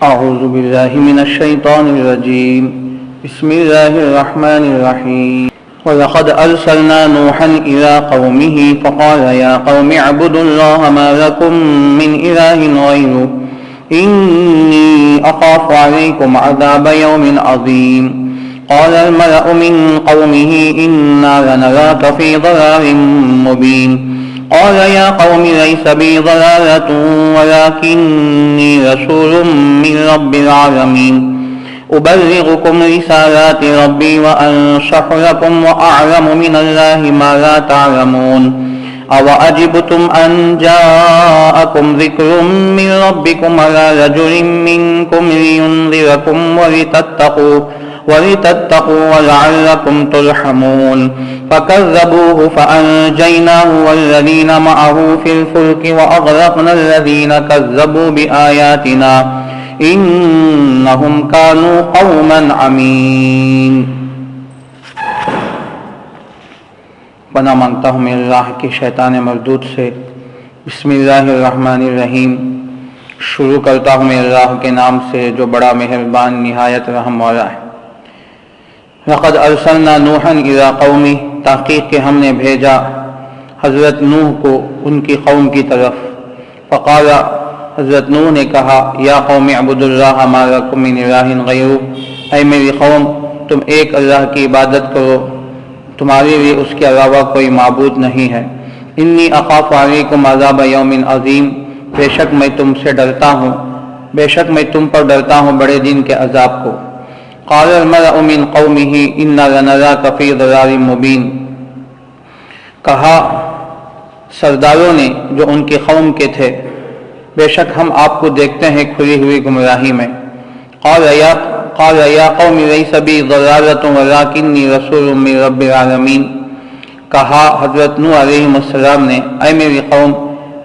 أعوذ بالله من الشيطان الرجيم بسم الله الرحمن الرحيم ولقد أرسلنا نوحا إلى قومه فقال يا قوم اعبدوا الله ما لكم من إله غيره إني أخاف عليكم عذاب يوم عظيم قال الملأ من قومه إنا لنراك في ضلال مبين قال يا قوم ليس بي ضلالة ولكني رسول من رب العالمين أبلغكم رسالات ربي وأنصح لكم وأعلم من الله ما لا تعلمون أوعجبتم أن جاءكم ذكر من ربكم على رجل منكم لينذركم ولتتقوا ولعلكم ترحمون فكذبوه فأنجيناه والذين معه في الفلك وأغرقنا الذين كذبوا بآياتنا إنهم كانوا قوما عمين. پناہ مانگتا ہوں میں اللہ کی شیطان مردود سے. بسم اللہ الرحمن الرحیم. شروع کرتا ہوں میں اللہ کے نام سے جو بڑا مہربان نہایت رحم والا ہے. لقد ارسلنا نوحا الى قومه، تحقیق کہ ہم نے بھیجا حضرت نوح کو ان کی قوم کی طرف. فقال، حضرت نوح نے کہا، یا قوم اعبدوا اللہ ما لکم من الہ غیرہ، اے میری قوم تم ایک اللہ کی عبادت کرو، تمہارے لیے اس کے علاوہ کوئی معبود نہیں ہے. انی اخاف علیکم عذاب یوم عظیم، بے شک میں تم سے ڈرتا ہوں، بے شک میں تم پر ڈرتا ہوں بڑے دن کے عذاب کو. قال الملأ من قومه انا لنراك في ضلال مبین، کہا سرداروں نے جو ان کی قوم کے تھے، بے شک ہم آپ کو دیکھتے ہیں کھلی ہوئی گمراہی میں. قال یا قوم لیس بی ضلالۃ ولکنی رسول من رب العالمین، کہا حضرت نوح علیہ السلام نے، اے میری قوم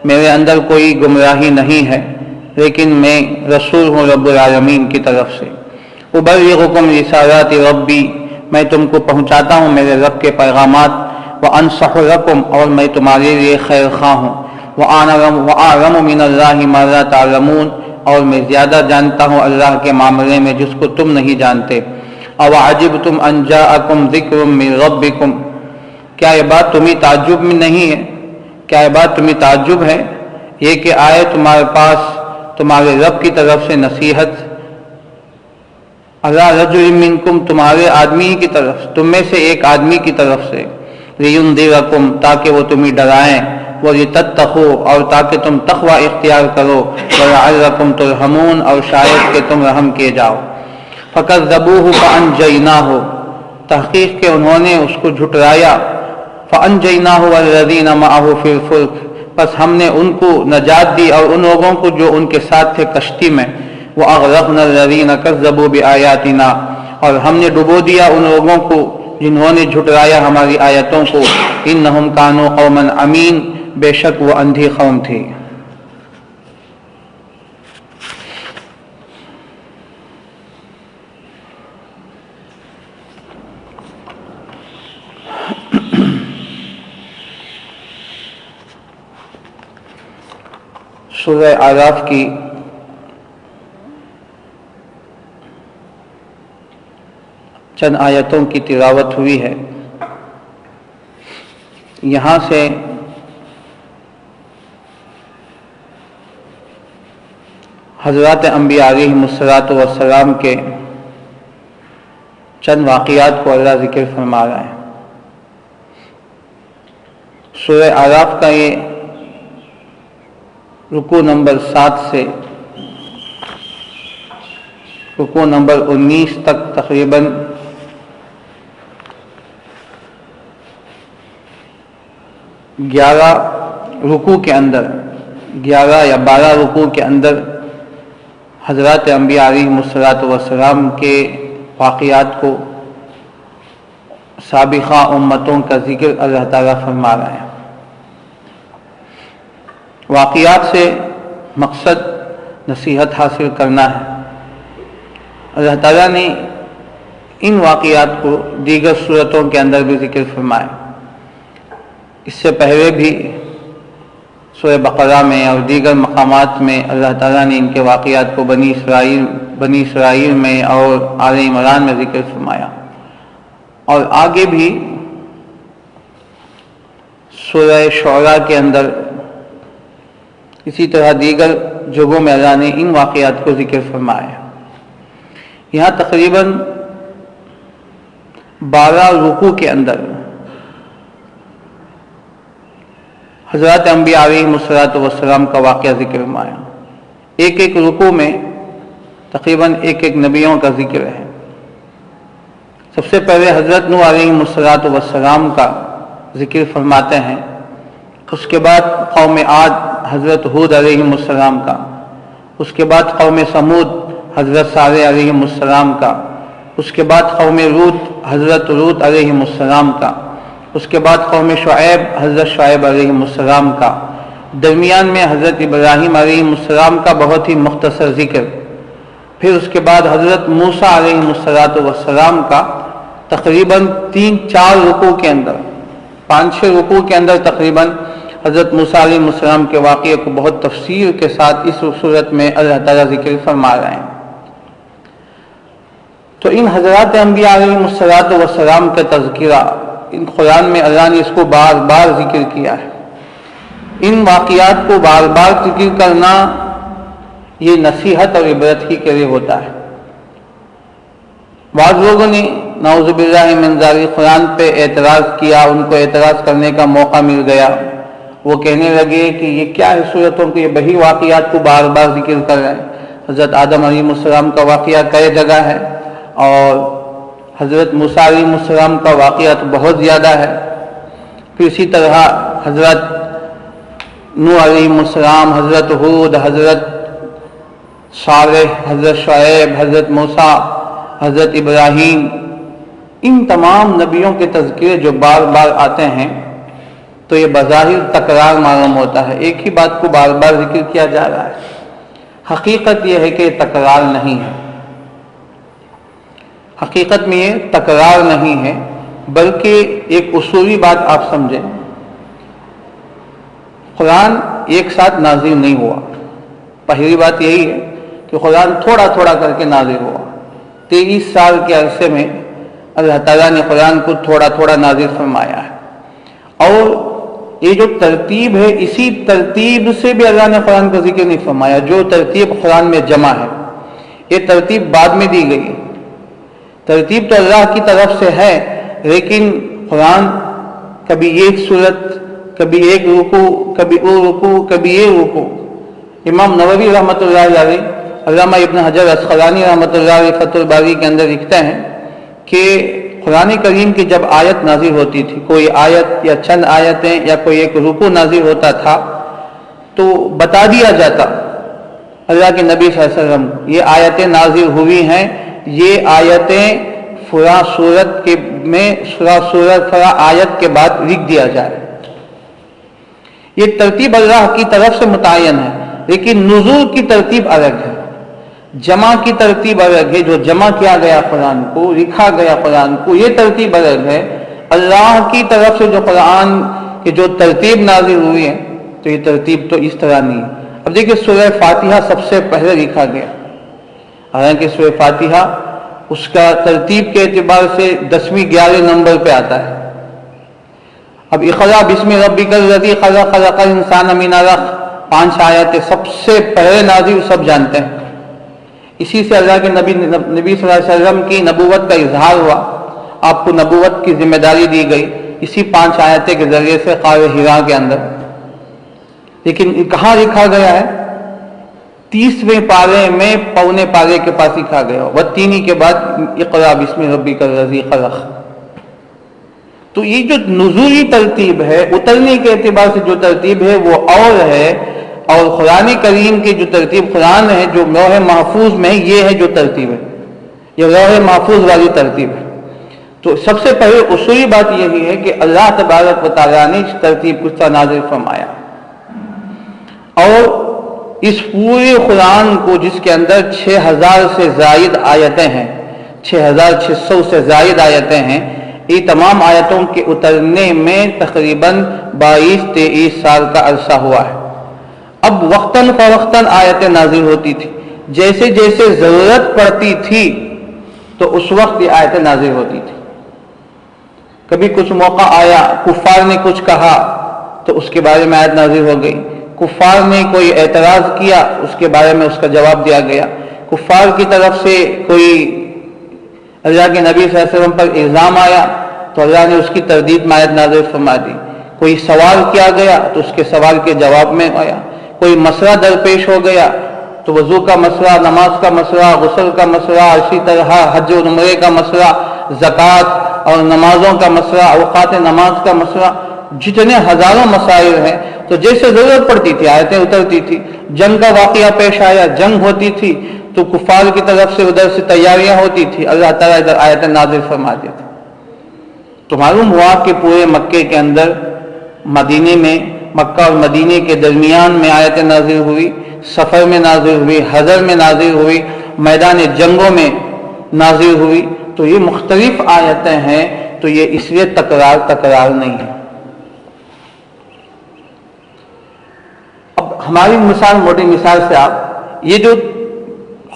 میرے اندر کوئی گمراہی نہیں ہے، لیکن میں رسول ہوں رب العالمین کی طرف سے. ابلغکم رسالات ربی، میں تم کو پہنچاتا ہوں میرے رب کے پیغامات. وانصح لکم، اور میں تمہارے لیے خیر خواہ ہوں. واعلم من اللہ ما لا تعلمون، اور میں زیادہ جانتا ہوں اللہ کے معاملے میں جس کو تم نہیں جانتے. اوعجبتم ان جاءکم ذکر من ربکم، کیا یہ بات تمہیں تعجب میں نہیں ہے؟ کیا یہ بات تمہیں تعجب ہے یہ کہ آئے تمہارے پاس تمہارے رب کی طرف سے نصیحت، علی رجل منکم، تمہارے آدمی کی طرف، تم میں سے ایک آدمی کی طرف سے، لینذرکم، تاکہ وہ تمہیں ڈرائیں، وَلِتَتَّقُوا، اور تاکہ تم تقوی اختیار کرو، وَلَعَلَّكُمْ تُرْحَمُونَ، اور شاید کہ تم رحم کیے جاؤ. فَكَذَّبُوهُ فَأَنْجَيْنَاهُ، تحقیق کہ انہوں نے اس کو جھٹلایا. فَأَنْجَيْنَاهُ وَالَّذِينَ مَعَهُ فِي الْفُلْكِ، بس ہم نے ان کو نجات دی اور ان لوگوں کو جو ان کے ساتھ تھے کشتی میں. وَأَغْرَقْنَا الَّذِينَ كَذَّبُوا بِآيَاتِنَا، اور ہم نے ڈبو دیا ان لوگوں کو جنہوں نے جھٹلایا ہماری آیتوں کو. إِنَّهُمْ كَانُوا قَوْمًا عَمِينَ، بے شک وہ اندھی قوم تھی. سورہ اعراف کی چند آیتوں کی تلاوت ہوئی ہے. یہاں سے حضرات انبیاء علیہم السلام کے چند واقعات کو اللہ ذکر فرما رہا ہے. سورہ اعراف کا یہ رکوع نمبر 7 سے رکوع نمبر 19 تک تقریباً 11 رکوع کے اندر، 11 یا 12 رکوع کے اندر حضرات انبیاء علیہم السلام کے واقعات کو، سابقہ امتوں کا ذکر اللہ تعالیٰ فرما رہا ہے. واقعات سے مقصد نصیحت حاصل کرنا ہے. اللہ تعالیٰ نے ان واقعات کو دیگر صورتوں کے اندر بھی ذکر فرمایا. اس سے پہلے بھی سورہ بقرہ میں اور دیگر مقامات میں اللہ تعالیٰ نے ان کے واقعات کو بنی اسرائیل میں اور آل عمران میں ذکر فرمایا، اور آگے بھی سورہ شعراء کے اندر اسی طرح دیگر جگہوں میں اللہ نے ان واقعات کو ذکر فرمایا۔ یہاں تقریباً 12 رکوع کے اندر حضرات انبیاء علیہم السلام کا واقعہ ذکر فرمایا۔ ایک ایک رکوع میں تقریباً ایک ایک نبیوں کا ذکر ہے۔ سب سے پہلے حضرت نوح علیہم السلام کا ذکر فرماتے ہیں، اس کے بعد قوم عاد حضرت ہود علیہم السلام کا، اس کے بعد قوم سمود حضرت صالح علیہم السلام کا، اس کے بعد قوم لوط حضرت لوط علیہم السلام کا، اس کے بعد قوم شعیب حضرت شعیب علیہم السلام کا، درمیان میں حضرت ابراہیم علیہم السلام کا بہت ہی مختصر ذکر، پھر اس کے بعد حضرت موسیٰ علیہم السلام کا تقریباً 3-4 رکوع کے اندر 5-6 رکوع کے اندر تقریباً حضرت موسیٰ علیہ السلام کے واقعے کو بہت تفصیل کے ساتھ اس صورت میں اللہ تعالیٰ ذکر فرما رہے ہیں۔ تو ان حضرات انبیاء علیہ السلام کا تذکرہ ان قرآن میں اللہ نے اس کو بار بار ذکر کیا ہے۔ ان واقعات کو بار بار ذکر کرنا یہ نصیحت اور عبرت ہی کے لیے ہوتا ہے۔ بعض لوگوں نے نعوذ باللہ من ذالک قرآن پہ اعتراض کیا، ان کو اعتراض کرنے کا موقع مل گیا، وہ کہنے لگے کہ یہ کیا ہے صورتوں کے، یہ وہی واقعات کو بار بار ذکر کر رہے ہیں۔ حضرت آدم علیہ السلام کا واقعہ کئی جگہ ہے اور حضرت موسیٰ علیہ السلام کا واقعہ تو بہت زیادہ ہے، پھر اسی طرح حضرت نوح علیہ السلام، حضرت ہود، حضرت صالح، حضرت شعیب، حضرت موسیٰ، حضرت ابراہیم، ان تمام نبیوں کے تذکرے جو بار بار آتے ہیں تو یہ بظاہر تکرار معلوم ہوتا ہے، ایک ہی بات کو بار بار ذکر کیا جا رہا ہے۔ حقیقت یہ ہے کہ تکرار نہیں ہے، حقیقت میں یہ تکرار نہیں ہے، بلکہ ایک اصولی بات آپ سمجھیں، قرآن ایک ساتھ نازل نہیں ہوا۔ پہلی بات یہی ہے کہ قرآن تھوڑا تھوڑا کر کے نازل ہوا۔ 23 سال کے عرصے میں اللہ تعالیٰ نے قرآن کو تھوڑا تھوڑا نازل فرمایا ہے، اور یہ جو ترتیب ہے اسی ترتیب سے بھی اللہ نے قرآن کا ذکر نہیں فرمایا۔ جو ترتیب قرآن میں جمع ہے یہ ترتیب بعد میں دی گئی ہے، ترتیب تو اللہ کی طرف سے ہے، لیکن قرآن کبھی ایک صورت، کبھی ایک رکوع، کبھی وہ رکوع، کبھی یہ رکوع۔ امام نووی رحمۃ اللہ علیہ، علامہ ابن حجر عسقلانی رحمۃ اللہ علیہ فتح الباری کے اندر لکھتے ہیں کہ قرآن کریم کی جب آیت نازل ہوتی تھی، کوئی آیت یا چند آیتیں یا کوئی ایک رکوع نازل ہوتا تھا تو بتا دیا جاتا اللہ کے نبی صلی اللہ علیہ وسلم یہ آیتیں نازل ہوئی ہیں، یہ آیتیں فلاں سورت کے میں فلاں آیت کے بعد لکھ دیا جائے۔ یہ ترتیب اللہ کی طرف سے متعین ہے، لیکن نزول کی ترتیب الگ ہے، جمع کی ترتیب الگ ہے، جو جمع کیا گیا قرآن کو، لکھا گیا قرآن کو، یہ ترتیب الگ ہے۔ اللہ کی طرف سے جو قرآن کی جو ترتیب نازل ہوئی ہے تو یہ ترتیب تو اس طرح نہیں ہے۔ اب دیکھیں سورہ فاتحہ سب سے پہلے لکھا گیا، حالانکہ سورہ فاتحہ اس کا ترتیب کے اعتبار سے 10ویں 11 نمبر پہ آتا ہے۔ اب اقرأ بسم ربک الذی خلق، خلق الانسان من علق، 5 آیتیں سب سے پہلے نازل، سب جانتے ہیں۔ اسی سے اللہ کے نبی صلی اللہ علیہ وسلم کی نبوت کا اظہار ہوا، آپ کو نبوت کی ذمہ داری دی گئی اسی 5 آیتیں کے ذریعے سے غار حرا کے اندر۔ لیکن کہاں لکھا گیا ہے؟ 30ویں پارے میں پونے پارے کے پاس لکھا گیا، والتینی کے بعد اقرأ بسم ربک الذی خلق۔ تو یہ جو نزولی ترتیب ہے، اترنے کے اعتبار سے جو ترتیب ہے وہ اور ہے، اور قرآن کریم کی جو ترتیب قرآن ہے جو لوح محفوظ میں، یہ ہے جو ترتیب ہے، یہ لوح محفوظ والی ترتیب ہے۔ تو سب سے پہلے اصولی بات یہی ہے کہ اللہ تبارک و تعالیٰ نے اس ترتیب کو نازل فرمایا، اور اس پورے قرآن کو جس کے اندر 6000 سے زائد آیتیں ہیں، 6600 سے زائد آیتیں ہیں، یہ تمام آیتوں کے اترنے میں تقریباً 22-23 سال کا عرصہ ہوا ہے۔ اب وقتاً فوقتاً آیتیں نازل ہوتی تھی، جیسے جیسے ضرورت پڑتی تھی تو اس وقت یہ آیتیں نازل ہوتی تھی۔ کبھی کچھ موقع آیا، کفار نے کچھ کہا تو اس کے بارے میں آیت نازل ہو گئی، کفار نے کوئی اعتراض کیا اس کے بارے میں اس کا جواب دیا گیا، کفار کی طرف سے کوئی اللہ کے نبی صلی اللہ علیہ وسلم پر الزام آیا تو اللہ نے اس کی تردید میں آیت نازل فرما دی، کوئی سوال کیا گیا تو اس کے سوال کے جواب میں آیا، کوئی مسئلہ درپیش ہو گیا تو وضو کا مسئلہ، نماز کا مسئلہ، غسل کا مسئلہ، اسی طرح حج و عمرے کا مسئلہ، زکوٰۃ اور نمازوں کا مسئلہ، اوقات نماز کا مسئلہ، جتنے ہزاروں مسائل ہیں، تو جیسے ضرورت پڑتی تھی آیتیں اترتی تھی۔ جنگ کا واقعہ پیش آیا، جنگ ہوتی تھی تو کفار کی طرف سے ادھر سے تیاریاں ہوتی تھی، اللہ تعالیٰ ادھر آیتیں نازل فرما دیتے۔ تو معلوم ہوا کہ پورے مکے کے اندر، مدینے میں، مکہ اور مدینے کے درمیان میں آیتیں نازل ہوئی، سفر میں نازل ہوئی، حضر میں نازل ہوئی، میدان جنگوں میں نازل ہوئی۔ تو یہ مختلف آیتیں ہیں، تو یہ اس لیے تکرار نہیں ہے۔ اب ہماری مثال، موٹی مثال سے آپ یہ جو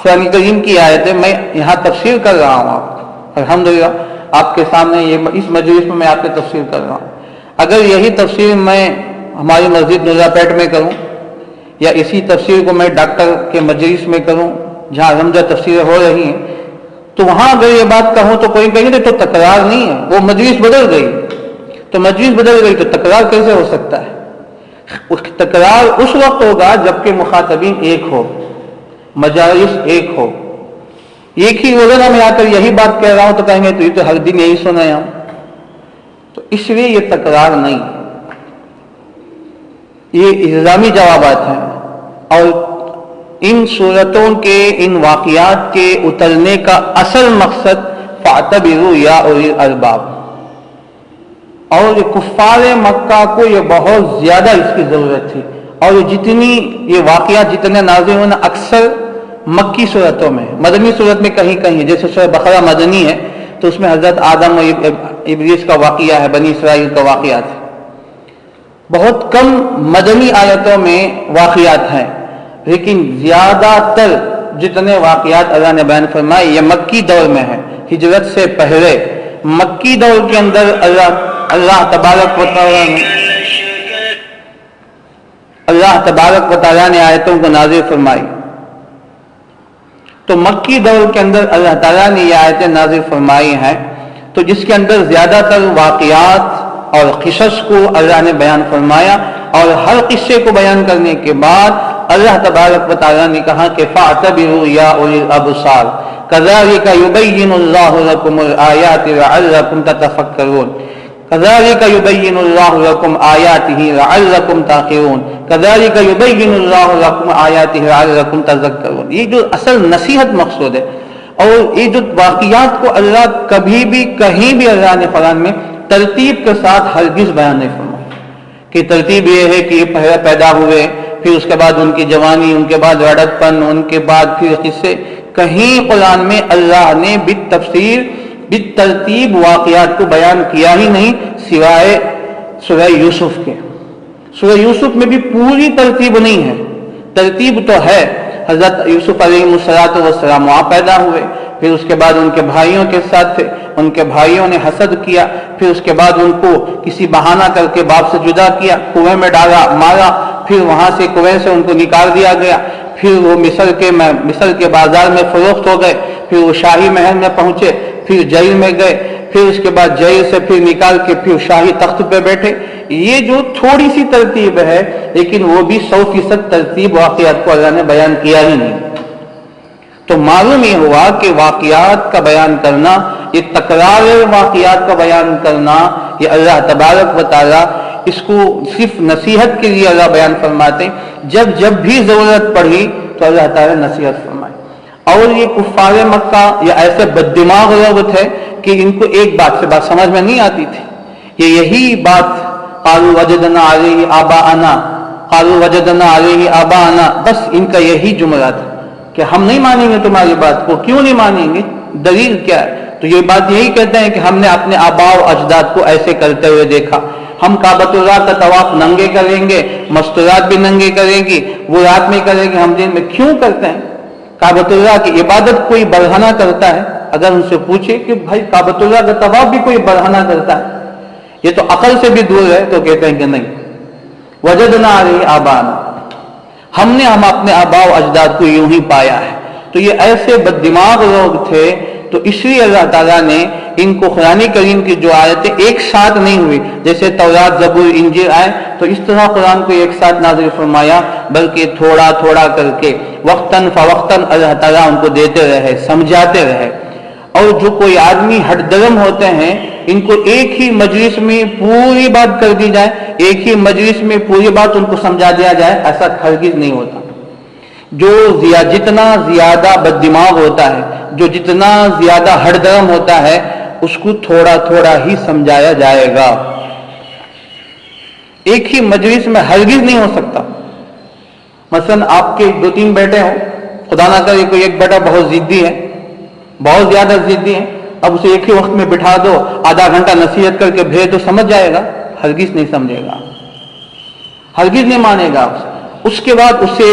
قرآن کریم کی آیتیں میں یہاں تفسیر کر رہا ہوں، آپ الحمدللہ آپ کے سامنے یہ اس مجلس میں میں آپ کی تفسیر کر رہا ہوں، اگر یہی تفسیر میں ہماری مسجد نورا پیٹ میں کروں یا اسی تفسیر کو میں ڈاکٹر کے مجلس میں کروں جہاں الحمدللہ تفسیریں ہو رہی ہیں، تو وہاں اگر یہ بات کہوں تو کوئی کہیں گے تو تکرار نہیں ہے، وہ مجلس بدل گئی، تو مجلس بدل گئی تو تکرار کیسے ہو سکتا ہے؟ تکرار اس وقت ہوگا جبکہ مخاطبین ایک ہو، مجالس ایک ہو، ایک ہی وغیرہ میں آ کر یہی بات کہہ رہا ہوں تو کہیں گے تو یہ تو ہر دن یہی سنے ہم، تو اس لیے یہ تکرار نہیں، یہ الزامی جوابات ہیں۔ اور ان صورتوں کے، ان واقعات کے اترنے کا اصل مقصد فاعتبروا یا اولی الالباب، اور کفار مکہ کو یہ بہت زیادہ اس کی ضرورت تھی، اور جتنی یہ واقعات جتنے نازل ہونا اکثر مکی صورتوں میں، مدنی صورت میں کہیں کہیں، جیسے سورہ بقرہ مدنی ہے تو اس میں حضرت آدم و ابلیس کا واقعہ ہے، بنی اسرائیل کا واقعات ہے، بہت کم مدنی آیتوں میں واقعات ہیں، لیکن زیادہ تر جتنے واقعات اللہ نے بیان فرمائے یہ مکی دور میں ہے، ہجرت سے پہلے مکی دور کے اندر اللہ تبارک و تعالیٰ نے آیتوں کو نازل فرمائی۔ تو مکی دور کے اندر اللہ تعالیٰ نے یہ آیتیں نازل فرمائی ہیں، تو جس کے اندر زیادہ تر واقعات اور قصص کو اللہ نے بیان فرمایا، اور ہر قصے کو بیان کرنے کے بعد اللہ تبارک و تعالیٰ نے کہا کہ فاعتبروا یا اولی الابصار کذالک یبین اللہ لکم الآیات لعلکم تتفکرون، کذالک یبین اللہ لکم آیاتہ لعلکم تعقلون، کذالک یبین اللہ لکم آیاتہ لعلکم تذکرون۔ یہ جو اصل نصیحت مقصود ہے، اور یہ جو واقعات کو اللہ کبھی بھی کہیں بھی اللہ نے قرآن میں ترتیب کے ساتھ ہرگز بیان نہیں فرمایا کہ ترتیب یہ ہے کہ یہ پہلے پیدا ہوئے، پھر اس کے بعد ان کی جوانی، ان کے بعد وعدت پن، ان کے بعد پھر قصے، کہیں قرآن میں اللہ نے بالتفسیر بالترتیب واقعات کو بیان کیا ہی نہیں، سوائے سورہ یوسف کے۔ سورہ یوسف میں بھی پوری ترتیب نہیں ہے، ترتیب تو ہے، حضرت یوسف علیہ السلام وہاں پیدا ہوئے، پھر اس کے بعد ان کے بھائیوں کے ساتھ تھے، ان کے بھائیوں نے حسد کیا، پھر اس کے بعد ان کو کسی بہانہ کر کے باپ سے جدا کیا، کنویں میں ڈالا، مارا، پھر وہاں سے کنویں سے ان کو نکال دیا گیا، پھر وہ مصر کے بازار میں فروخت ہو گئے، پھر وہ شاہی محل میں پہنچے، پھر جیل میں گئے، پھر اس کے بعد جیل سے پھر نکال کے پھر شاہی تخت پہ بیٹھے۔ یہ جو تھوڑی سی ترتیب ہے، لیکن وہ بھی 100% ترتیب واقعات کو اللہ نے بیان کیا ہی نہیں۔ تو معلوم یہ ہوا کہ واقعات کا بیان کرنا، یہ تکرار واقعات کا بیان کرنا، یہ اللہ تبارک و تعالیٰ اس کو صرف نصیحت کے لیے اللہ بیان فرماتے ہیں، جب بھی ضرورت پڑی تو اللہ تعالیٰ نصیحت فرمائے۔ اور یہ کفار مکہ یہ ایسے بد دماغ لوگ تھے کہ ان کو ایک بات سے بات سمجھ میں نہیں آتی تھی، یہ یہی بات قالوا وجدنا علیہ آباءنا، قالوا وجدنا علیہ آباءنا، بس ان کا یہی جملہ تھا کہ ہم نہیں مانیں گے تمہاری بات کو۔ کیوں نہیں مانیں گے؟ دلیل کیا ہے؟ تو یہ بات یہی کہتے ہیں کہ ہم نے اپنے آباء و اجداد کو ایسے کرتے ہوئے دیکھا. ہم کعبۃ اللہ کا طواف ننگے کریں گے, مستورات بھی ننگے کریں گی, وہ رات میں کریں گے, ہم دن میں. کیوں کرتے ہیں؟ کعبۃ اللہ کی عبادت کوئی برہنہ کرتا ہے؟ اگر ان سے پوچھے کہ بھائی کعبۃ اللہ کا طواف بھی کوئی برہنہ کرتا ہے, یہ تو عقل سے بھی دور ہے, تو کہتے ہیں کہ نہیں. وجدنا علیہ آبانا, ہم اپنے آباء و اجداد کو یوں ہی پایا ہے. تو یہ ایسے بد دماغ لوگ تھے, تو اس لیے اللہ تعالیٰ نے ان کو قرآن کریم کی جو آیتیں ایک ساتھ نہیں ہوئی, جیسے تورات زبور انجیل آئے تو اس طرح قرآن کو ایک ساتھ نازل فرمایا, بلکہ تھوڑا تھوڑا کر کے وقتاً فوقتاً اللہ تعالیٰ ان کو دیتے رہے, سمجھاتے رہے. اور جو کوئی آدمی ہٹ درم ہوتے ہیں, ان کو ایک ہی مجلس میں پوری بات کر دی جائے, ایک ہی مجلس میں پوری بات ان کو سمجھا دیا جائے, ایسا ہرگز نہیں ہوتا. جو جتنا زیادہ بد دماغ ہوتا ہے, جو جتنا زیادہ ہٹ درم ہوتا ہے, اس کو تھوڑا تھوڑا ہی سمجھایا جائے گا. ایک ہی مجلس میں ہرگز نہیں ہو سکتا. مثلا آپ کے 2-3 بیٹے ہوں, خدا نہ کرے کوئی ایک بیٹا بہت ضدی ہے, بہت زیادہ ضدی ہے, اب اسے ایک ہی وقت میں بٹھا دو, آدھا گھنٹہ نصیحت کر کے بھیج تو سمجھ جائے گا؟ ہرگز نہیں سمجھے گا, ہرگز نہیں مانے گا. اس کے بعد اسے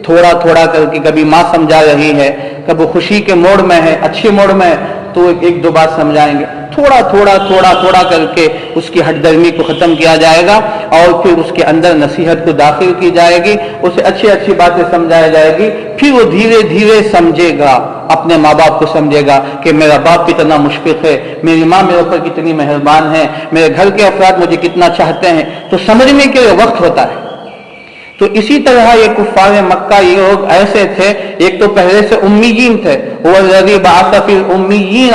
تھوڑا تھوڑا کر کے, کبھی ماں سمجھا رہی ہے, کبھی خوشی کے موڑ میں ہے, اچھے موڑ میں ہے, تو 1-2 بات سمجھائیں گے. تھوڑا تھوڑا تھوڑا تھوڑا کر کے اس کی ہٹ درمی کو ختم کیا جائے گا, اور پھر اس کے اندر نصیحت کو داخل کی جائے گی, اسے اچھی اچھی باتیں سمجھائی جائے گی. پھر وہ دھیرے دھیرے سمجھے گا, اپنے ماں باپ کو سمجھے گا کہ میرا باپ کتنا مشفق ہے, میری ماں میرے اوپر کتنی مہربان ہے, میرے گھر کے افراد مجھے کتنا چاہتے ہیں. تو سمجھنے کے لیے وقت ہوتا ہے. تو اسی طرح یہ کفار مکہ یہ لوگ ایسے تھے, ایک تو پہلے سے امیین تھے, وہ الذی بعث فی الامیین,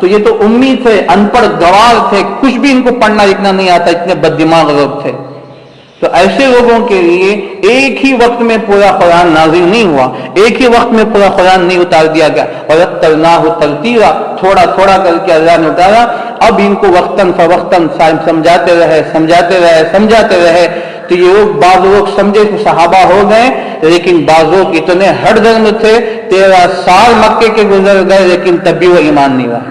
تو یہ تو امی تھے, ان پڑھ گوار تھے, کچھ بھی ان کو پڑھنا لکھنا نہیں آتا, اتنے بد دماغ لوگ تھے. تو ایسے لوگوں کے لیے ایک ہی وقت میں پورا قرآن نازل نہیں ہوا, ایک ہی وقت میں پورا قرآن نہیں اتار دیا گیا. وَرَتَّلْنَاهُ تَرْتِيلًا, تھوڑا تھوڑا کر کے اللہ نے اتارا. اب ان کو وقتاً فوقتاً سمجھاتے رہے. تو یہ لوگ, بعض لوگ سمجھے تو صحابہ ہو گئے, لیکن بعض لوگ اتنے ہٹ درم تھے, 13 سال مکے کے گزر گئے, لیکن تب بھی وہ ایمان نہیں لائے.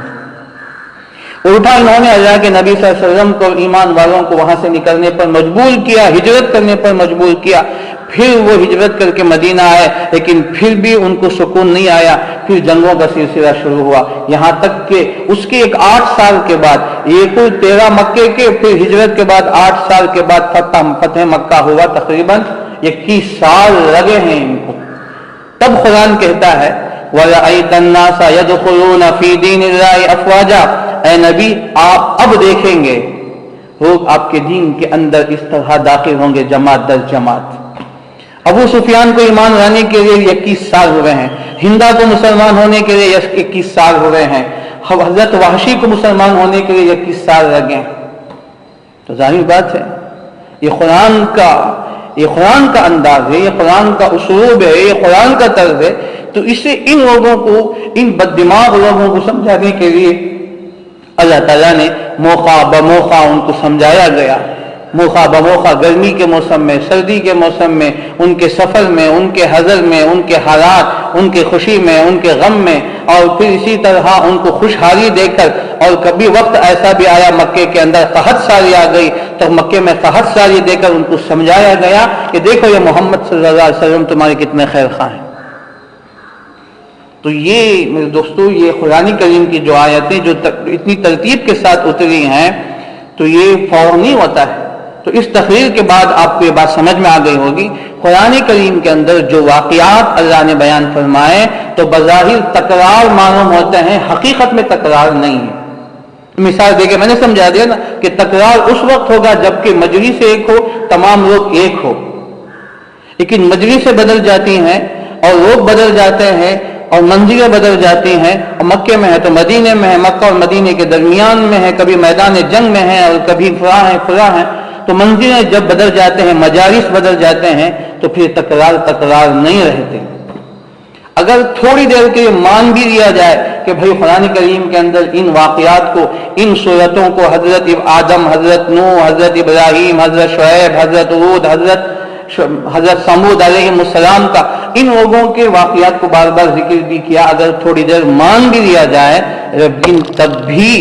الٹا انہوں نے اللہ کے نبی صلی اللہ علیہ وسلم کو, ایمان والوں کو وہاں سے نکلنے پر مجبور کیا, ہجرت کرنے پر مجبور کیا. پھر وہ ہجرت کر کے مدینہ آئے, لیکن پھر بھی ان کو سکون نہیں آیا. پھر جنگوں کا سلسلہ شروع ہوا, یہاں تک کہ اس کے 8 سال کے بعد, یہ کل 13 مکے کے, پھر ہجرت کے بعد 8 سال کے بعد فتح مکہ ہوا. تقریباً 21 سال لگے ہیں ان کو. تب قرآن کہتا ہے وَرَأَيْتَ النَّاسَ يَدْخُلُونَ فِي دِينِ اللَّهِ أَفْوَاجًا, اے نبی آپ اب دیکھیں گے لوگ آپ کے دین کے اندر اس طرح داخل ہوں گے, جماعت در جماعت. ابو سفیان کو ایمان لانے کے لیے 21 سال ہوئے ہیں, ہندا کو مسلمان ہونے کے لیے 21 سال ہوئے ہیں, حضرت وحشی کو مسلمان ہونے کے لیے 21 سال لگے. تو ظاہر بات ہے یہ قرآن کا انداز ہے, یہ قرآن کا اسلوب ہے, یہ قرآن کا طرز ہے. تو اسے ان لوگوں کو, ان بد دماغ لوگوں کو سمجھانے کے لیے اللہ تعالیٰ نے موقع بموقع ان کو سمجھایا گیا. موقع بموقع, گرمی کے موسم میں, سردی کے موسم میں, ان کے سفر میں, ان کے حضر میں, ان کے حالات, ان کے خوشی میں, ان کے غم میں, اور پھر اسی طرح ان کو خوشحالی دے کر. اور کبھی وقت ایسا بھی آیا مکے کے اندر قحط سالی آ گئی, تو مکے میں قحط سالی دے کر ان کو سمجھایا گیا کہ دیکھو یہ محمد صلی اللہ علیہ وسلم تمہارے کتنے خیر خواہ ہیں. تو یہ میرے دوستو, یہ قرآن کریم کی جو آیتیں جو اتنی ترتیب کے ساتھ اتری ہیں, تو یہ فوراً نہیں ہوتا ہے. تو اس تقریر کے بعد آپ کو یہ بات سمجھ میں آ گئی ہوگی, قرآن کریم کے اندر جو واقعات اللہ نے بیان فرمائے تو بظاہر تکرار معلوم ہوتے ہیں, حقیقت میں تکرار نہیں ہے. مثال دے کے میں نے سمجھا دیا نا کہ تکرار اس وقت ہوگا جبکہ مجلس ایک ہو, تمام لوگ ایک ہو, لیکن مجلسیں بدل جاتی ہیں اور لوگ بدل جاتے ہیں اور منزلیں بدل جاتی ہیں. اور مکے میں ہے تو مدینے میں ہے, مکہ اور مدینے کے درمیان میں ہے, کبھی میدان جنگ میں ہے اور کبھی فلاں ہے. تو منزلیں جب بدل جاتے ہیں, مجالس بدل جاتے ہیں, تو پھر تکرار نہیں رہتے. اگر تھوڑی دیر کے مان بھی لیا جائے کہ بھئی قرآن کریم کے اندر ان واقعات کو, ان صورتوں کو, حضرت آدم, حضرت نوح, حضرت ابراہیم, حضرت شعیب, حضرت ہود, حضرت سمود علیہ السلام کا ان لوگوں کے واقعات کو بار بار ذکر بھی کیا. اگر تھوڑی دیر مان بھی لیا جائے لیکن تب بھی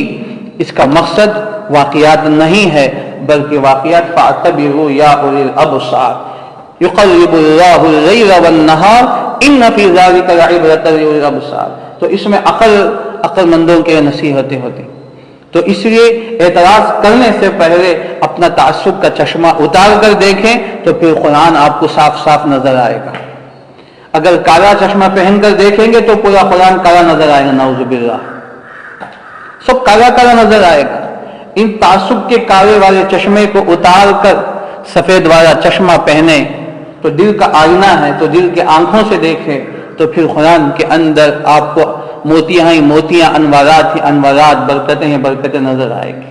اس کا مقصد واقعات نہیں ہے بلکہ واقعات فاعتبروا یا اولی الابصار یقلب اللہ اللیل والنہار ان فی ذلک لعبرۃ لأولی الابصار. تو اس میں عقل مندوں کے نصیحتیں ہوتی. تو اس لیے اعتراض کرنے سے پہلے اپنا تعصب کا چشمہ اتار کر دیکھیں تو پھر قرآن آپ کو صاف صاف نظر آئے گا. اگر کالا چشمہ پہن کر دیکھیں گے تو پورا قرآن کالا نظر آئے گا، نعوذ باللہ، سب کالا کالا نظر آئے گا. ان تعصب کے کالے والے چشمے کو اتار کر سفید والا چشمہ پہنے تو دل کا آئینہ ہے، تو دل کے آنکھوں سے دیکھیں تو پھر قرآن کے اندر آپ کو موتیاں ہی موتیاں، انوارات ہی انوارات، برکتیں ہی برکتیں نظر آئے گی.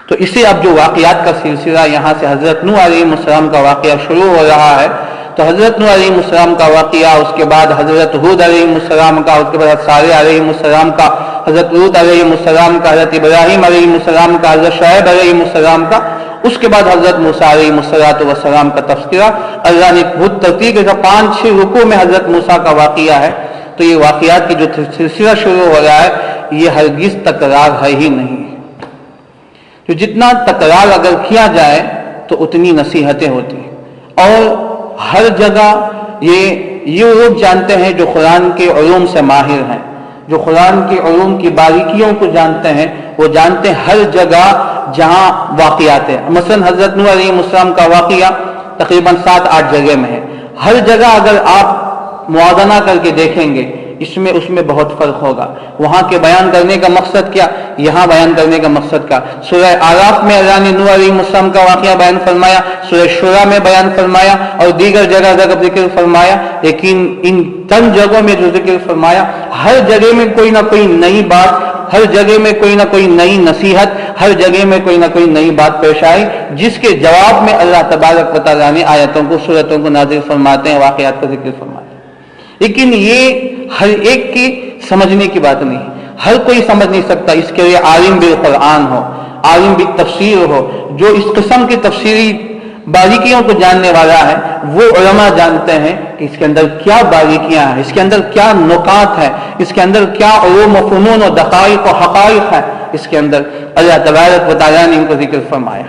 تو اسے اب جو واقعات کا سلسلہ یہاں سے حضرت نوح علیہ السلام کا واقعہ شروع ہو رہا ہے، تو حضرت نوح علیہ السلام کا واقعہ، اس کے بعد حضرت ہود علیہ السلام کا، اس کے بعد صالح علیہ السلام کا، حضرت لوط علیہ السلام کا، حضرت ابراہیم علیہ السلام کا، حضرت شعیب علیہ السلام کا، اس کے بعد حضرت موسیٰ علیہ السلام کا تذکرہ. اللہ نے خود ترتیب سے 5-6 رکوع میں حضرت موسیٰ کا واقعہ ہے. تو یہ واقعات کی جو سلسلہ شروع ہو رہا ہے یہ ہرگز تکرار ہے ہی نہیں. تو جتنا تکرار اگر کیا جائے تو اتنی نصیحتیں ہوتی ہیں. اور ہر جگہ یہ لوگ جانتے ہیں جو قرآن کے علوم سے ماہر ہیں، جو قرآن کے علوم کی باریکیوں کو جانتے ہیں، وہ جانتے ہیں ہر جگہ جہاں واقعات ہیں. مثلا حضرت نوح علیہ السلام کا واقعہ تقریباً 7-8 جگہ میں ہے. ہر جگہ اگر آپ موازنہ کر کے دیکھیں گے اس میں بہت فرق ہوگا. وہاں کے بیان کرنے کا مقصد کیا، یہاں بیان کرنے کا مقصد کیا. سورہ اعراف میں اللہ نے نوح علیہ السلام کا واقعہ بیان فرمایا، سورہ شورى میں بیان فرمایا اور دیگر جگہ ذکر فرمایا. لیکن ان چند جگہوں میں جو ذکر فرمایا، ہر جگہ میں کوئی نہ کوئی نئی بات، ہر جگہ میں کوئی نہ کوئی نئی نصیحت، ہر جگہ میں کوئی نہ کوئی نئی بات پیش آئی، جس کے جواب میں اللہ تبارک و تعالیٰ نے آیتوں کو، سورتوں کو نازل فرماتے ہیں، واقعات کا ذکر فرماتے ہیں. لیکن یہ ہر ایک کی سمجھنے کی بات نہیں، ہر کوئی سمجھ نہیں سکتا. اس کے لیے عالم بالقرآن ہو، عالم بالتفسیر ہو، جو اس قسم کی تفسیری باریکیوں کو جاننے والا ہے. وہ علماء جانتے ہیں کہ اس کے اندر کیا باریکیاں ہیں، اس کے اندر کیا نکات ہیں، اس کے اندر کیا علوم و فنون و دقائق و حقائق ہیں. اس کے اندر اللہ تبارک و تعالیٰ نے ان کو ذکر فرمایا.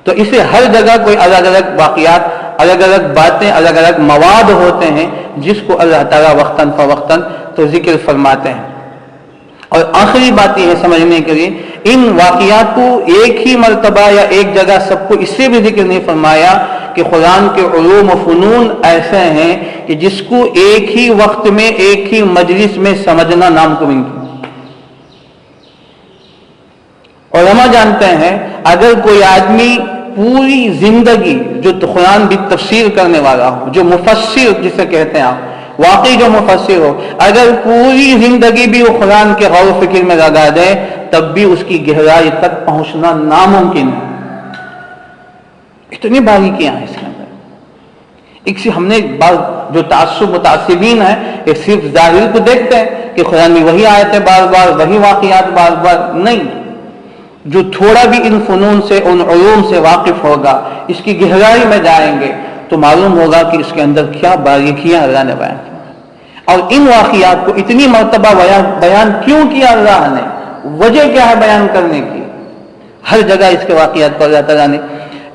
تو اسے ہر جگہ کوئی الگ الگ واقعات، الگ الگ باتیں، الگ الگ مواد ہوتے ہیں جس کو اللہ تعالیٰ وقتاً فوقتاً تو ذکر فرماتے ہیں. اور آخری بات یہ ہے سمجھنے کے لیے، ان واقعات کو ایک ہی مرتبہ یا ایک جگہ سب کو اس سے بھی ذکر نہیں فرمایا کہ قرآن کے علوم و فنون ایسے ہیں کہ جس کو ایک ہی وقت میں، ایک ہی مجلس میں سمجھنا ناممکن. علماء جانتے ہیں اگر کوئی آدمی پوری زندگی جو قرآن بھی تفسیر کرنے والا ہو، جو مفسر جسے کہتے ہیں آپ، واقعی جو مفسر ہو، اگر پوری زندگی بھی وہ قرآن کے غور و فکر میں لگا دے تب بھی اس کی گہرائی تک پہنچنا ناممکن ہے. اتنی باریکیاں ہیں اس کے اندر. ایک سے ہم نے بعض جو متعصبین ہیں یہ صرف ظاہر کو دیکھتے ہیں کہ قرآن میں وہی آیتیں بار بار، وہی واقعات بار بار. نہیں، جو تھوڑا بھی ان فنون سے، ان علوم سے واقف ہوگا، اس کی گہرائی میں جائیں گے تو معلوم ہوگا کہ اس کے اندر کیا باریکیاں اللہ نے بیان کی. اور ان واقعات کو اتنی مرتبہ بیان کیوں کیا اللہ نے، وجہ کیا ہے بیان کرنے کی. ہر جگہ اس کے واقعات کو اللہ تعالیٰ نے،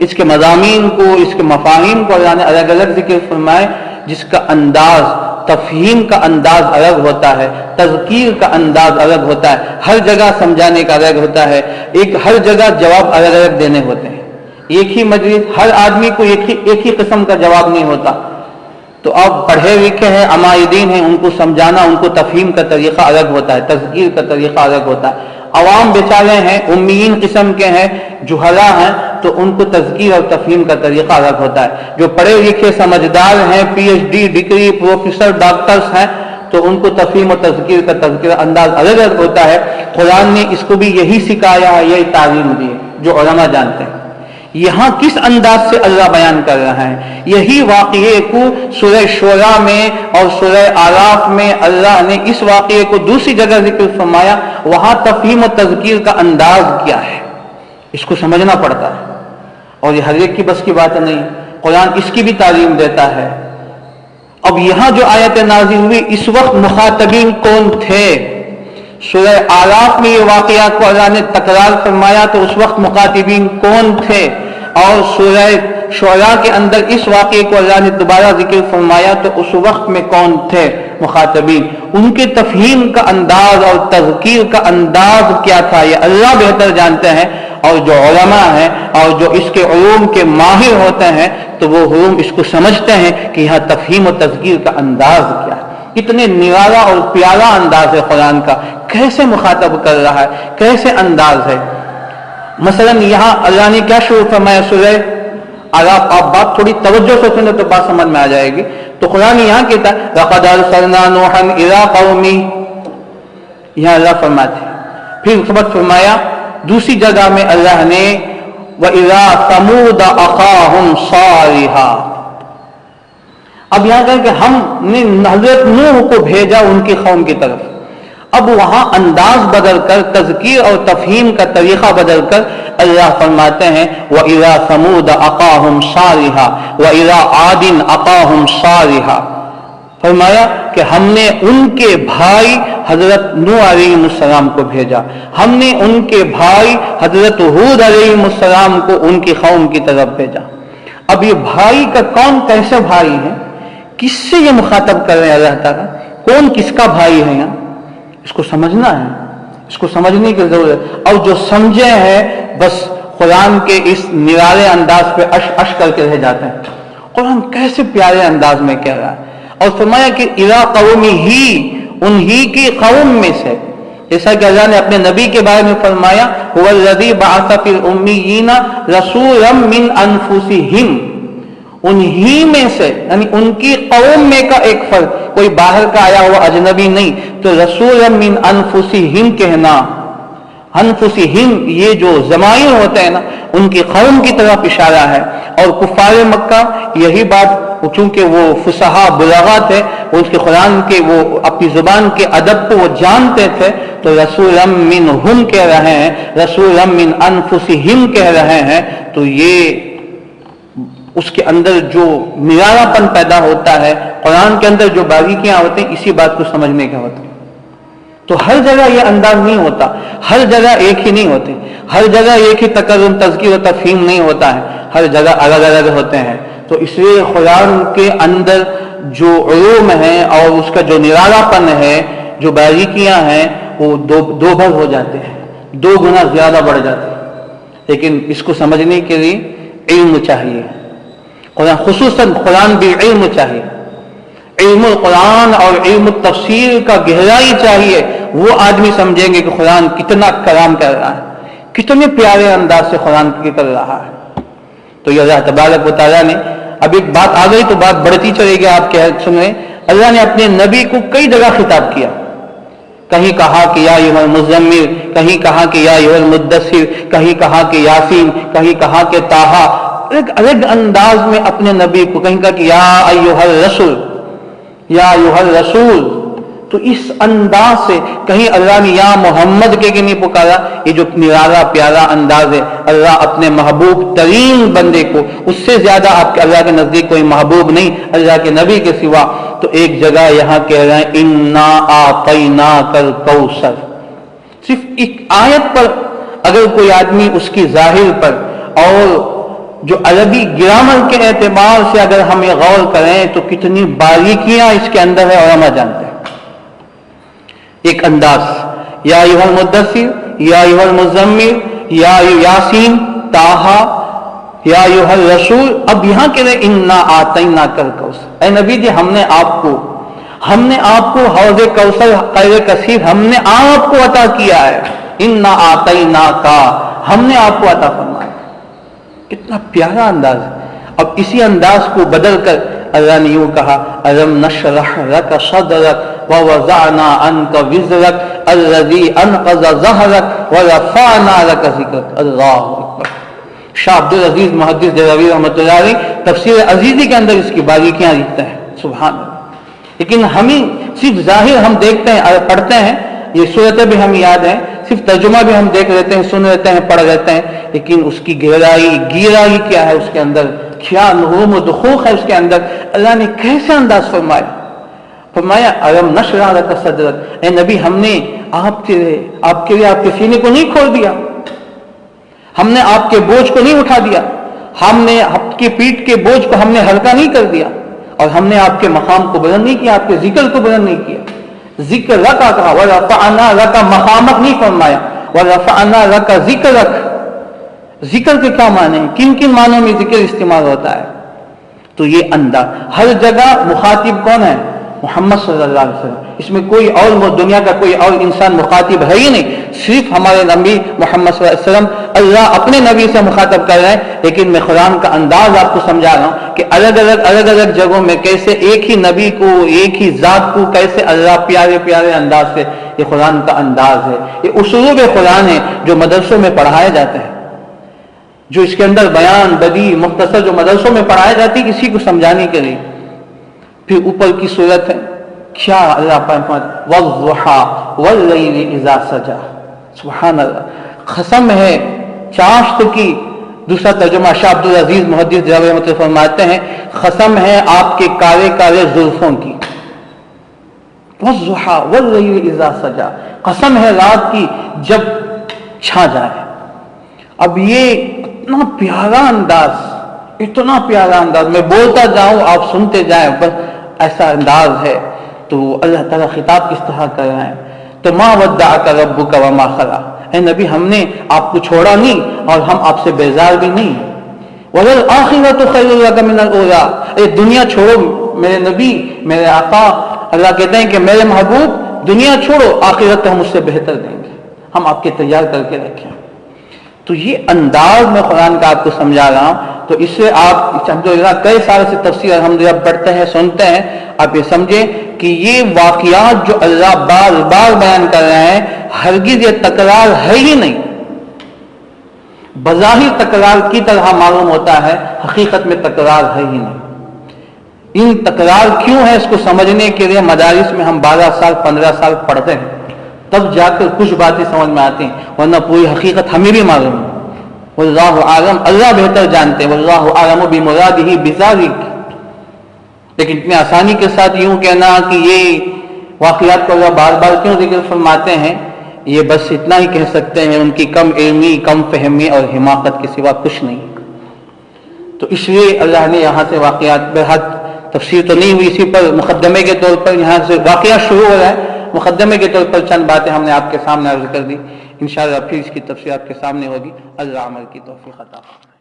اس کے مضامین کو، اس کے مفاہیم کو اللہ نے الگ الگ ذکر فرمائے، جس کا انداز، تفہیم کا انداز الگ ہوتا ہے، تذکیر کا انداز الگ ہوتا ہے، ہر جگہ سمجھانے کا الگ ہوتا ہے، ہر جگہ جواب الگ الگ دینے ہوتے ہیں. ایک ہی مجلس ہر آدمی کو ایک ہی قسم کا جواب نہیں ہوتا. تو آپ پڑھے لکھے ہیں، عمائدین ہیں، ان کو سمجھانا، ان کو تفہیم کا طریقہ الگ ہوتا ہے، تذکیر کا طریقہ الگ ہوتا ہے. عوام بیچارے ہیں، امیین قسم کے ہیں، جہلا ہیں، تو ان کو تذکیر اور تفہیم کا طریقہ الگ ہوتا ہے. جو پڑھے لکھے سمجھدار ہیں، PhD ڈگری پروفیسر ڈاکٹرز ہیں، تو ان کو تفہیم و تذکیر کا تذکرہ انداز الگ الگ ہوتا ہے. قرآن نے اس کو بھی یہی سکھایا ہے، یہی تعلیم دی ہے، جو علماء جانتے ہیں. یہاں کس انداز سے اللہ بیان کر رہا ہے، یہی واقعے کو سورہ شورى میں اور سورہ اعراف میں اللہ نے اس واقعے کو دوسری جگہ ذکر فرمایا. وہاں تفہیم و تذکیر کا انداز کیا ہے اس کو سمجھنا پڑتا ہے، اور یہ ہر ایک کی بس کی بات نہیں. قرآن اس کی بھی تعلیم دیتا ہے. اب یہاں جو آیت نازل ہوئی اس وقت مخاطبین کون تھے؟ سورہ آراف میں یہ واقعہ کو اللہ نے تکرار فرمایا تو اس وقت مخاطبین کون تھے، اور سورہ شعراء کے اندر اس واقعے کو اللہ نے دوبارہ ذکر فرمایا تو اس وقت میں کون تھے مخاطبین، ان کے تفہیم کا انداز اور تذکیر کا انداز کیا تھا یہ اللہ بہتر جانتے ہیں، اور جو علماء ہیں اور جو اس کے علوم کے ماہر ہوتے ہیں تو وہ علوم اس کو سمجھتے ہیں کہ یہاں تفہیم و تذکیر کا انداز کیا ہے۔ اتنے نرالا اور پیارا انداز ہے قرآن کا، کیسے مخاطب کر رہا ہے، کیسے انداز ہے۔ مثلا یہاں اللہ نے کیا شروع فرمایا سورہ آپ بات تھوڑی توجہ سے سنیں تو بات سمجھ میں آ جائے گی۔ تو قرآن یہاں کہتا ہے لَقَدْ أَرْسَلْنَا نُوحًا إِلَىٰ قَوْمِهِ، یہاں اللہ فرماتے ہیں۔ پھر اس کے بعد فرمایا دوسری جگہ میں اللہ نے وَإِلَىٰ ثَمُودَ أَخَاهُمْ صَالِحًا، اب یہاں کہیں کہ ہم نے حضرت نوح کو بھیجا ان کی قوم کی طرف، اب وہاں انداز بدل کر تذکیر اور تفہیم کا طریقہ بدل کر اللہ فرماتے ہیں وَإِلَىٰ ثَمُودَ أَخَاهُمْ صَالِحًا وَإِلَىٰ عَادٍ أَخَاهُمْ صَالِحًا، فرمایا کہ ہم نے ان کے بھائی حضرت نوح علیہ السلام کو بھیجا، ہم نے ان کے بھائی حضرت ہود علیہ السلام کو ان کی قوم کی طرف بھیجا۔ اب یہ بھائی کا کون کیسے بھائی ہے، کس سے یہ مخاطب کر رہے ہیں اللہ تعالیٰ، کون کس کا بھائی ہے یہاں، اس کو سمجھنا ہے، اس کو سمجھنے کی ضرورت ہے۔ اور جو سمجھے ہیں بس قرآن کے اس نرالے انداز پہ اش کر کے رہ جاتے ہیں۔ قرآن کیسے پیارے انداز میں کہہ رہا ہے، اور فرمایا کہ اِلَىٰ قَوْمِهِ، انہی کی قوم میں سے، جیسا کہ اللہ نے اپنے نبی کے بارے میں فرمایا هُوَ الَّذِي بَعَثَ فِي الْأُمِّيِّينَ رَسُولًا مِّنْ أَنفُسِهِمْ، انہی میں سے، یعنی ان کی قوم میں کا ایک فرد، کوئی باہر کا آیا ہوا اجنبی نہیں، تو رسولا من انفسہم کہنا، انفسہم یہ جو ضمائر ہوتے ہیں نا ان کی قوم کی طرف اشارہ ہے۔ اور کفار مکہ یہی بات، چونکہ وہ فصحا بلغا تھے، اس کے قرآن کے وہ اپنی زبان کے ادب کو وہ جانتے تھے، تو رسولا منہم کہہ رہے ہیں، رسولا من انفسہم کہہ رہے ہیں، تو یہ اس کے اندر جو نرالا پن پیدا ہوتا ہے، قرآن کے اندر جو باریکیاں ہوتی ہیں اسی بات کو سمجھنے کا ہوتا ہے۔ تو ہر جگہ یہ انداز نہیں ہوتا، ہر جگہ ایک ہی نہیں ہوتے، ہر جگہ ایک ہی تکرم تذکیر و تفہیم نہیں ہوتا ہے، ہر جگہ الگ الگ ہوتے ہیں۔ تو اس لیے قرآن کے اندر جو علوم ہیں اور اس کا جو نرالا پن ہے، جو باریکیاں ہیں، وہ دو بھر ہو جاتے ہیں، دو گنا زیادہ بڑھ جاتے ہیں۔ لیکن اس کو سمجھنے کے لیے علم چاہیے، قرآن خصوصاً قرآن بھی علم چاہیے، علم القرآن اور علم التفسیر کا گہرائی چاہیے، وہ آدمی سمجھیں گے کہ قرآن کتنا کلام کر رہا ہے، کتنے پیارے انداز سے قرآن کر رہا ہے۔ تو یہ اللہ تبارک و تعالیٰ نے، اب ایک بات آ گئی تو بات بڑھتی چلے گی، آپ سن رہے ہیں، اللہ نے اپنے نبی کو کئی جگہ خطاب کیا، کہیں کہا کہ یا ایھا المزمل، کہیں کہا کہ یا ایھا المدثر، کہیں کہا کہ یاسین، کہیں کہا کہ طٰہٰ، ایک الگ انداز میں اپنے نبی کو، کہیں کہا کہ یا ایھا الرسول، یا ایھا الرسول۔ تو اس انداز سے کہیں اللہ نے یا محمد کے نہیں پکارا، یہ جو نرالا پیارا انداز ہے، اللہ اپنے محبوب ترین بندے کو، اس سے زیادہ آپ کے اللہ کے نزدیک کوئی محبوب نہیں اللہ کے نبی کے سوا۔ تو ایک جگہ یہاں کہہ رہے ہیں انا اعطیناک الکوثر، صرف ایک آیت پر اگر کوئی آدمی اس کی ظاہر پر اور جو عربی گرامر کے اعتبار سے اگر ہم یہ غور کریں تو کتنی باریکیاں اس کے اندر ہے، اور ہم جانتے ہیں۔ ایک انداز، یا ایھا المدثر، یا ایھا المزمل، یا یاسین، طٰہٰ، یا ایھا الرسول۔ اب یہاں کہہ رہے انا اعطیناک الکوثر، اے نبی جی ہم نے آپ کو حوض کوثر خیر کثیر ہم نے آپ کو عطا کیا ہے، انا اعطیناک، ہم نے آپ کو عطا فرمایا۔ کتنا پیارا انداز ہے۔ اب اسی انداز کو بدل کر اللہ نے یوں کہا الم نشرح لک صدرک ووضعنا عنک وزرک الذی انقض ظہرک ورفعنا لک ذکرک۔ اللہ اکبر۔ شاہ عبدالعزیز محدث دہلوی رحمۃ اللہ علیہ تفسیر عزیزی کے اندر اس کی باریکیاں لکھتے ہیں، سبحان اللہ۔ لیکن ہمیں صرف ظاہر ہم دیکھتے ہیں، پڑھتے ہیں، یہ صورتیں بھی ہم یاد ہیں، صرف ترجمہ بھی ہم دیکھ لیتے ہیں، سن لیتے ہیں، پڑھ لیتے ہیں، لیکن اس کی گہرائی کیا ہے، اس کے اندر کیا نغوم و دخوخ ہے اس کے اندر. اللہ نے کیسے انداز فرمایا, فرمایا الم نشرح لک صدرک, اے نبی ہم نے آپ کے لیے آپ کے سینے کو نہیں کھول دیا, ہم نے آپ کے بوجھ کو نہیں اٹھا دیا, ہم نے آپ کی پیٹھ کے بوجھ کو ہم نے ہلکا نہیں کر دیا, اور ہم نے آپ کے مقام کو بلند نہیں کیا, آپ کے ذکر کو بلند نہیں کیا. ذکر رکھا کہا, ورفعنا لک مقامک نہیں فرمایا, ورفعنا لک ذکرک. ذکر کے کیا معنی ہیں, کن کن معنوں میں ذکر استعمال ہوتا ہے؟ تو یہ انداز ہر جگہ مخاطب کون ہے؟ محمد صلی اللہ علیہ وسلم. اس میں کوئی اور دنیا کا کوئی اور انسان مخاطب ہے ہی نہیں, صرف ہمارے نبی محمد صلی اللہ علیہ وسلم. اللہ اپنے نبی سے مخاطب کر رہے ہیں, لیکن میں قرآن کا انداز آپ کو سمجھا رہا ہوں کہ الگ الگ جگہوں میں کیسے ایک ہی نبی کو, ایک ہی ذات کو کیسے اللہ پیارے پیارے انداز سے, یہ قرآن کا انداز ہے, یہ اسلوب قرآن ہے جو مدرسوں میں پڑھائے جاتے ہیں, جو اس کے اندر بیان بدیع مختصر جو مدرسوں میں پڑھائی جاتی ہے کسی کو سمجھانے کے لیے. پھر اوپر کی صورت ہے, کیا اللہ پاک والضحى واللیل اذا سجى, سبحان اللہ, قسم ہے چاشت کی. دوسرا ترجمہ شاہ عبدالعزیز محدث جواب رحمۃ اللہ فرماتے ہیں قسم ہے آپ کے کالے کالے زلفوں کی. والضحى واللیل اذا سجى, قسم ہے رات کی جب چھا جائے. اب یہ اتنا پیارا انداز, اتنا پیارا انداز, میں بولتا جاؤں آپ سنتے جائیں, بس ایسا انداز ہے. تو اللہ تعالیٰ خطاب کس طرح کر رہے ہیں, تو ما ودعک ربک وما قلی, اے نبی ہم نے آپ کو چھوڑا نہیں اور ہم آپ سے بیزار بھی نہیں. وَلَلْآخِرَةُ خَيْرٌ لَكَ مِنَ الْأُولَىٰ, اے دنیا چھوڑو میرے نبی میرے آقا, اللہ کہتے ہیں کہ میرے محبوب دنیا چھوڑو, آخرت ہم اس سے بہتر دیں گے, ہم آپ کے تیار کر کے رکھیں. تو یہ انداز میں قرآن کا آپ کو سمجھا رہا ہوں. تو اس سے آپ الحمدللہ کئی سال سے تفسیر الحمدللہ پڑھتے ہیں سنتے ہیں, آپ یہ سمجھیں کہ یہ واقعات جو اللہ بار بار بیان کر رہے ہیں ہرگز یہ تکرار ہے ہی نہیں. بظاہر تکرار کی طرح معلوم ہوتا ہے, حقیقت میں تکرار ہے ہی نہیں. ان تکرار کیوں ہے اس کو سمجھنے کے لیے مدارس میں ہم 12 سال 15 سال پڑھتے ہیں, تب جا کر کچھ باتیں سمجھ میں آتی ہیں, ورنہ پوری حقیقت ہمیں بھی معلوم ہے. واللہ اعلم, اللہ بہتر جانتے, واللہ اعلم بمرادہ بذلک. لیکن اتنی آسانی کے ساتھ یوں کہنا کہ یہ واقعات کو اللہ بار بار کیوں ذکر فرماتے ہیں, یہ بس اتنا ہی کہہ سکتے ہیں ان کی کم علمی, کم فہمی اور حماقت کے سوا کچھ نہیں. تو اس لیے اللہ نے یہاں سے واقعات بہت تفسیر تو نہیں ہوئی, اسی پر مقدمے کے طور پر یہاں سے واقعہ شروع ہو رہا ہے, مقدمے کے طور پر چند باتیں ہم نے آپ کے سامنے عرض کر دی. انشاءاللہ پھر اس کی تفسیر آپ کے سامنے ہوگی. اللہ عمل کی توفیق عطا فرمائے.